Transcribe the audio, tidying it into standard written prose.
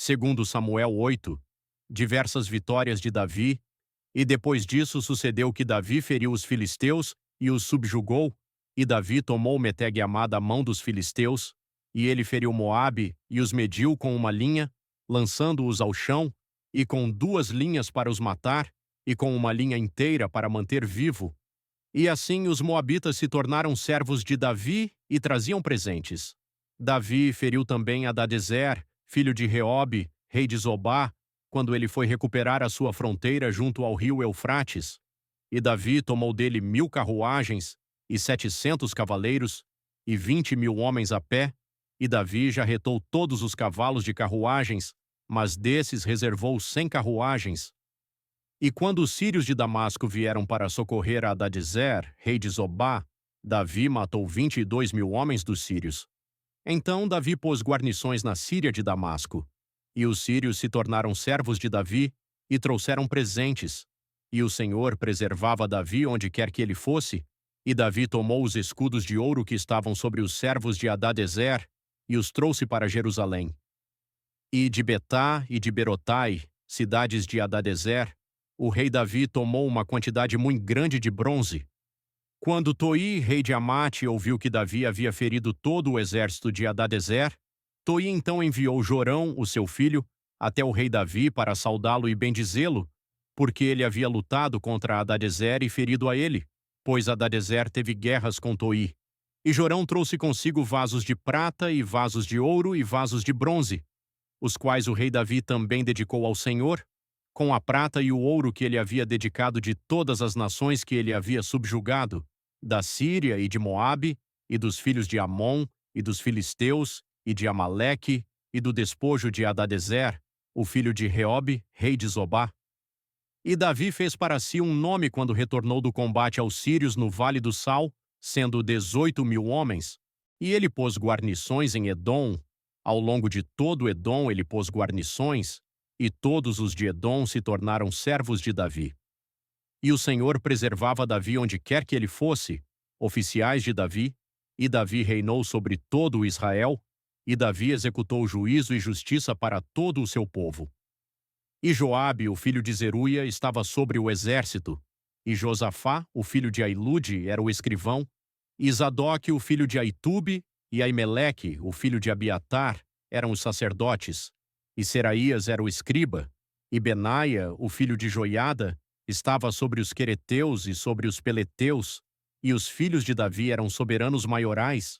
Segundo Samuel 8, diversas vitórias de Davi, e depois disso sucedeu que Davi feriu os filisteus e os subjugou, e Davi tomou Meteg-Amá da mão dos filisteus, e ele feriu Moabe e os mediu com uma linha, lançando-os ao chão, e com 2 linhas para os matar, e com uma linha inteira para manter vivo. E assim os moabitas se tornaram servos de Davi e traziam presentes. Davi feriu também Hadadezer, filho de Reobe, rei de Zobá, quando ele foi recuperar a sua fronteira junto ao rio Eufrates. E Davi tomou dele 1000 carruagens, e 700 cavaleiros, e 20.000 homens a pé, e Davi já retou todos os cavalos de carruagens, mas desses reservou 100 carruagens. E quando os sírios de Damasco vieram para socorrer a Hadadezer, rei de Zobá, Davi matou 22.000 homens dos sírios. Então Davi pôs guarnições na Síria de Damasco. E os sírios se tornaram servos de Davi e trouxeram presentes. E o Senhor preservava Davi onde quer que ele fosse. E Davi tomou os escudos de ouro que estavam sobre os servos de Hadadezer e os trouxe para Jerusalém. E de Betá e de Berotai, cidades de Hadadezer, o rei Davi tomou uma quantidade muito grande de bronze. Quando Toi, rei de Amate, ouviu que Davi havia ferido todo o exército de Hadadezer, Toi então enviou Jorão, o seu filho, até o rei Davi para saudá-lo e bendizê-lo, porque ele havia lutado contra Hadadezer e ferido a ele, pois Hadadezer teve guerras com Toi. E Jorão trouxe consigo vasos de prata e vasos de ouro e vasos de bronze, os quais o rei Davi também dedicou ao Senhor, com a prata e o ouro que ele havia dedicado de todas as nações que ele havia subjugado, da Síria e de Moabe, e dos filhos de Amon, e dos filisteus, e de Amaleque, e do despojo de Hadadezer, o filho de Reobe, rei de Zobá. E Davi fez para si um nome quando retornou do combate aos sírios no Vale do Sal, sendo 18.000 homens, e ele pôs guarnições em Edom. Ao longo de todo Edom ele pôs guarnições, e todos os de Edom se tornaram servos de Davi. E o Senhor preservava Davi onde quer que ele fosse, oficiais de Davi, e Davi reinou sobre todo o Israel, e Davi executou juízo e justiça para todo o seu povo. E Joabe, o filho de Zeruia, estava sobre o exército, e Josafá, o filho de Ailude, era o escrivão, e Zadoque, o filho de Aitube, e Aimeleque, o filho de Abiatar, eram os sacerdotes, e Seraías era o escriba, e Benaia, o filho de Joiada, estava sobre os quereteus e sobre os peleteus, e os filhos de Davi eram soberanos maiorais,